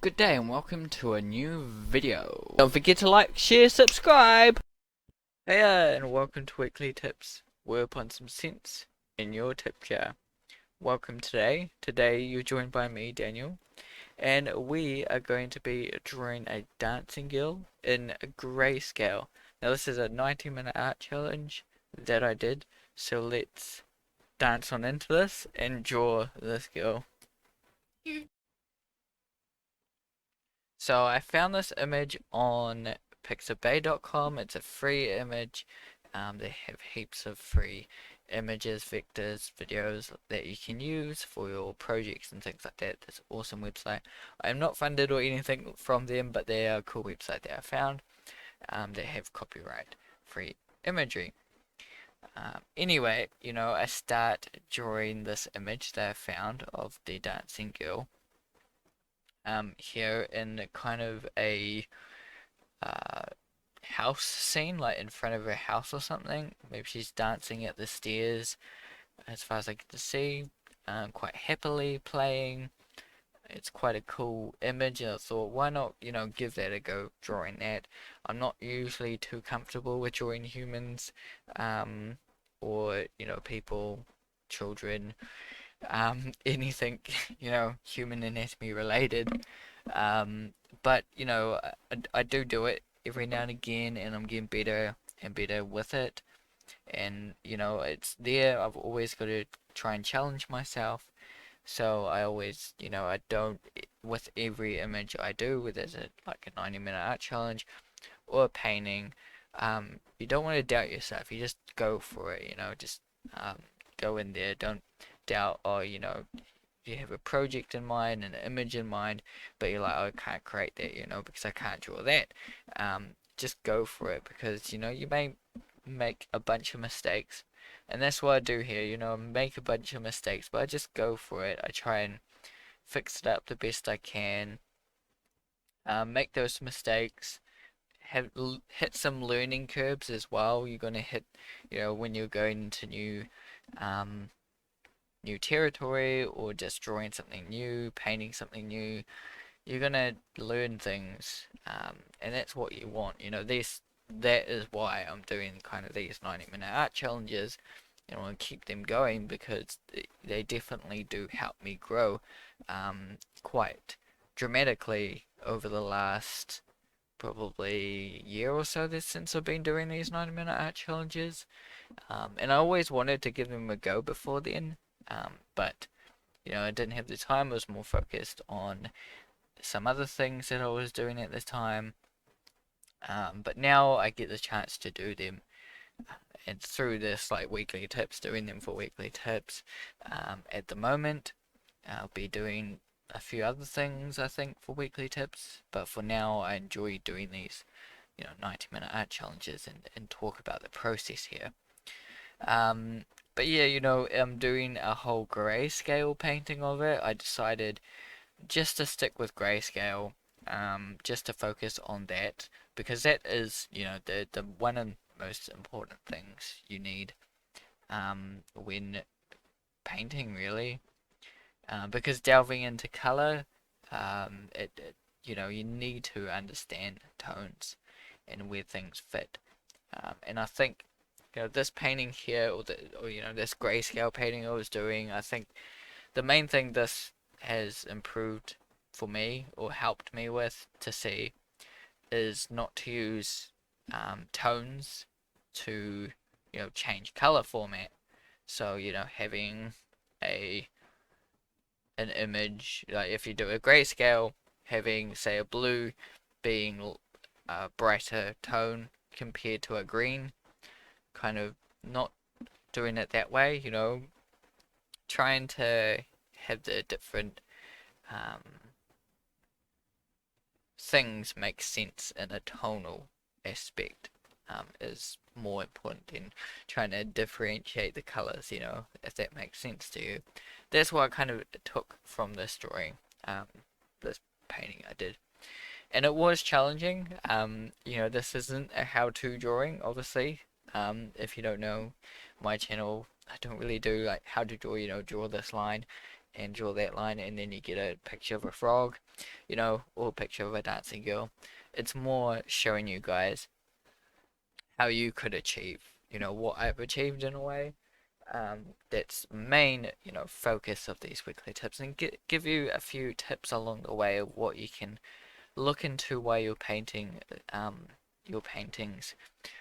good day and welcome to a new video. Don't forget to like, share, subscribe! Hey and welcome to Weekly Tips. We're upon some sense in your tip jar. Welcome today. Today you're joined by me, Daniel, and we are going to be drawing a dancing girl in Greyscale. Now this is a 90-minute art challenge that I did, so let's dance on into this and draw this girl. So I found this image on pixabay.com. It's a free image. They have heaps of free images, vectors, videos that you can use for your projects and things like that. It's an awesome website. I am not funded or anything from them, but they are a cool website that I found. They have copyright free imagery. Anyway, I start drawing this image that I found of the dancing girl. Here in kind of a house scene, like in front of her house or something. Maybe she's dancing at the stairs, as far as I can see, quite happily playing. It's quite a cool image, and I thought, why not, give that a go, drawing that. I'm not usually too comfortable with drawing humans, or, people, children, anything, human anatomy related. But, I do it every now and again, and I'm getting better and better with it. And, it's there. I've always got to try and challenge myself. So I always, I don't, with every image I do, whether it's like a 90-minute art challenge or a painting, you don't want to doubt yourself. You just go for it, just go in there. Don't doubt, or, you have a project in mind, an image in mind, but you're like, oh, I can't create that, because I can't draw that. Just go for it, because, you may make a bunch of mistakes. And that's what I do here, I make a bunch of mistakes, but I just go for it. I try and fix it up the best I can. Make those mistakes. Hit some learning curves as well. You're gonna hit, when you're going into new territory, or just drawing something new, painting something new. You're gonna learn things, and that's what you want. That is why I'm doing kind of these 90-minute art challenges. I want to keep them going, because they definitely do help me grow quite dramatically over the last probably year or so since I've been doing these 90-minute art challenges. And I always wanted to give them a go before then, but I didn't have the time. I was more focused on some other things that I was doing at the time. But now I get the chance to do them, and through this like weekly tips, doing them for weekly tips. At the moment, I'll be doing a few other things, I think, for weekly tips, but for now I enjoy doing these 90-minute art challenges, and talk about the process here. But yeah, I'm doing a whole grayscale painting of it. I decided just to stick with grayscale, just to focus on that, because that is, the one of the most important things you need when painting, really. Because delving into color, you need to understand tones and where things fit. And I think, this painting here, or this grayscale painting I was doing, I think the main thing this has improved for me, or helped me with to see, is not to use tones to change color format. So having an image, like if you do a grayscale, having say a blue being a brighter tone compared to a green, kind of not doing it that way, trying to have the different things make sense in a tonal aspect, is more important than trying to differentiate the colors, if that makes sense to you. That's what I kind of took from this drawing, this painting I did. And it was challenging. This isn't a how-to drawing, obviously. If you don't know my channel, I don't really do like how to draw, draw this line and draw that line, and then you get a picture of a frog, or a picture of a dancing girl. It's more showing you guys how you could achieve, what I've achieved in a way. That's main, focus of these weekly tips, and give you a few tips along the way of what you can look into while you're painting your paintings.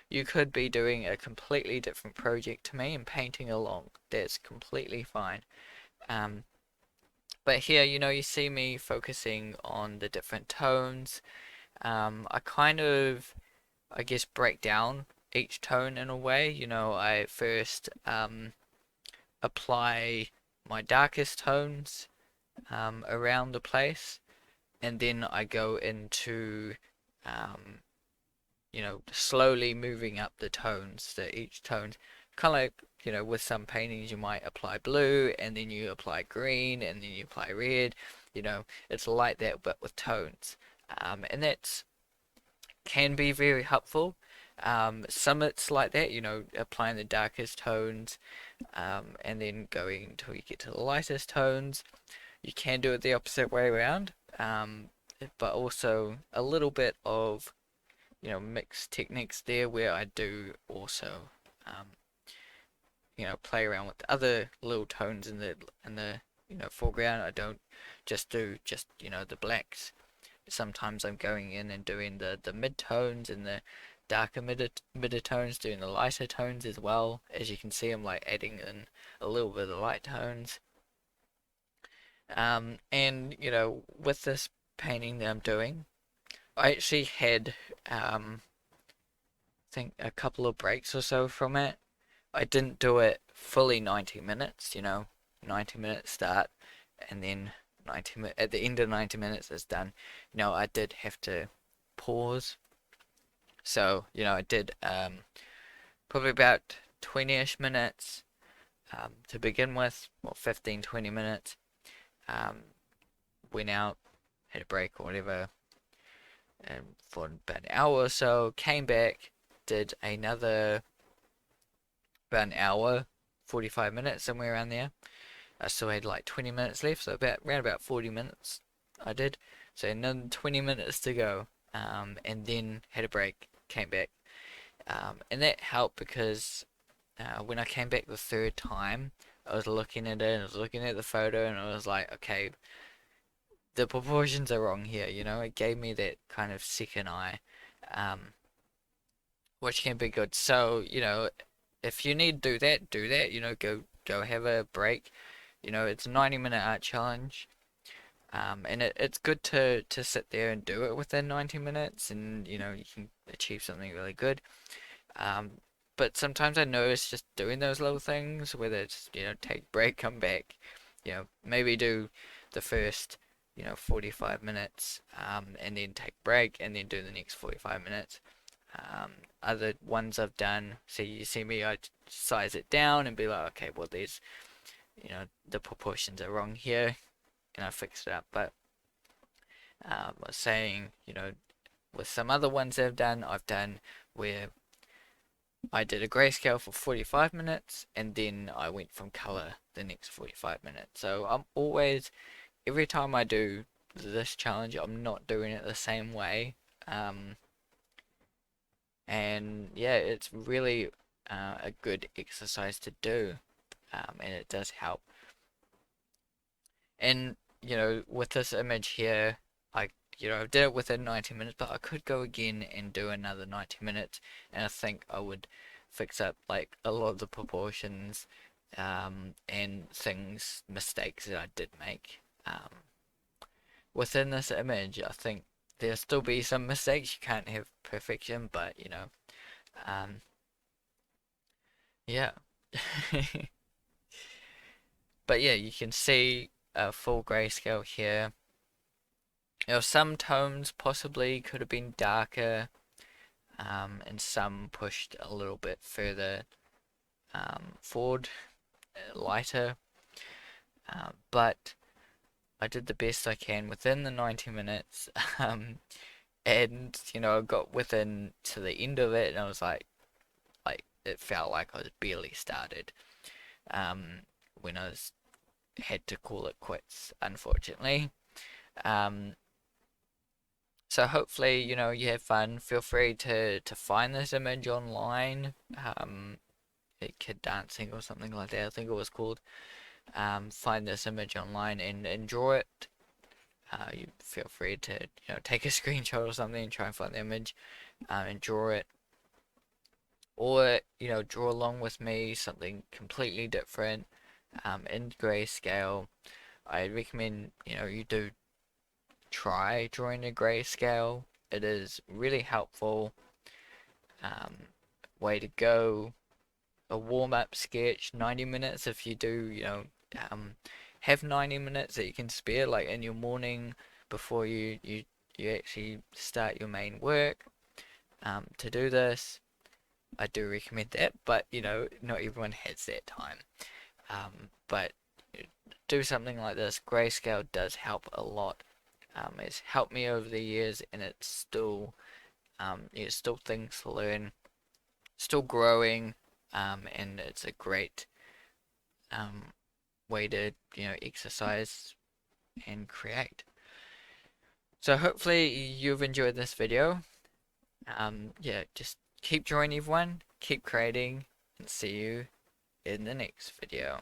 You could be doing a completely different project to me and painting along. That's completely fine. Um, but here, you see me focusing on the different tones. I kind of, I guess, break down each tone in a way. I first apply my darkest tones around the place, and then I go into um, slowly moving up the tones. So each tone, kind of like, with some paintings you might apply blue, and then you apply green, and then you apply red. It's like that, but with tones. And that's can be very helpful. Some it's like that, applying the darkest tones, and then going until you get to the lightest tones. You can do it the opposite way around, but also a little bit of mixed techniques there where I do also um, play around with other little tones in the foreground. I don't just do the blacks. Sometimes I'm going in and doing the mid tones and the darker mid tones, doing the lighter tones as well. As you can see, I'm like adding in a little bit of the light tones. And with this painting that I'm doing, I actually had think a couple of breaks or so from it. I didn't do it fully 90 minutes, 90 minutes start, and then 90 at the end of 90 minutes it's done. I did have to pause. So, I did probably about 20-ish minutes to begin with, or 15, 20 minutes. Um, Went out, had a break or whatever, and for about an hour or so, came back, did another about an hour, 45 minutes, somewhere around there. I still had like 20 minutes left, so around about 40 minutes I did. So another 20 minutes to go, and then had a break, came back. And that helped because when I came back the third time, I was looking at it, and I was looking at the photo, and I was like, okay, the proportions are wrong here, It gave me that kind of second eye, um, which can be good. So, if you need to do that, go have a break. It's a 90-minute art challenge. And it's good to sit there and do it within 90 minutes, and you can achieve something really good. Um, but sometimes I notice just doing those little things, whether it's take break, come back, maybe do the first 45 minutes, and then take break, and then do the next 45 minutes. Other ones I've done, so you see me, I size it down and be like, okay, well, there's the proportions are wrong here, and I fixed it up. But I was saying, with some other ones I've done where I did a grayscale for 45 minutes, and then I went from color the next 45 minutes. So I'm always, every time I do this challenge, I'm not doing it the same way. And yeah, it's really a good exercise to do, and it does help. And with this image here, I did it within 90 minutes, but I could go again and do another 90 minutes, and I think I would fix up like a lot of the proportions, and mistakes that I did make. Within this image, I think there'll still be some mistakes. You can't have perfection, but um, yeah. But yeah, you can see a full grayscale here. Some tones possibly could have been darker, and some pushed a little bit further forward, lighter. But I did the best I can within the 90 minutes, and I got within to the end of it, and I was like it felt like I was barely started, when I was had to call it quits, unfortunately. Um, so hopefully, you have fun. Feel free to find this image online. Kid dancing or something like that, I think it was called. Find this image online and draw it. You feel free to take a screenshot or something and try and find the image and draw it, or draw along with me something completely different in Greyscale. I recommend you do try drawing a Greyscale. It is really helpful. Um, Way to go. A warm-up sketch, 90 minutes if you do, um, have 90 minutes that you can spare, like in your morning before you actually start your main work. To do this, I do recommend that, but not everyone has that time. But do something like this. Grayscale does help a lot. It's helped me over the years, and it's still things to learn, still growing, and it's a great um, way to exercise and create. So hopefully you've enjoyed this video. Yeah, just keep drawing everyone, keep creating, and see you in the next video.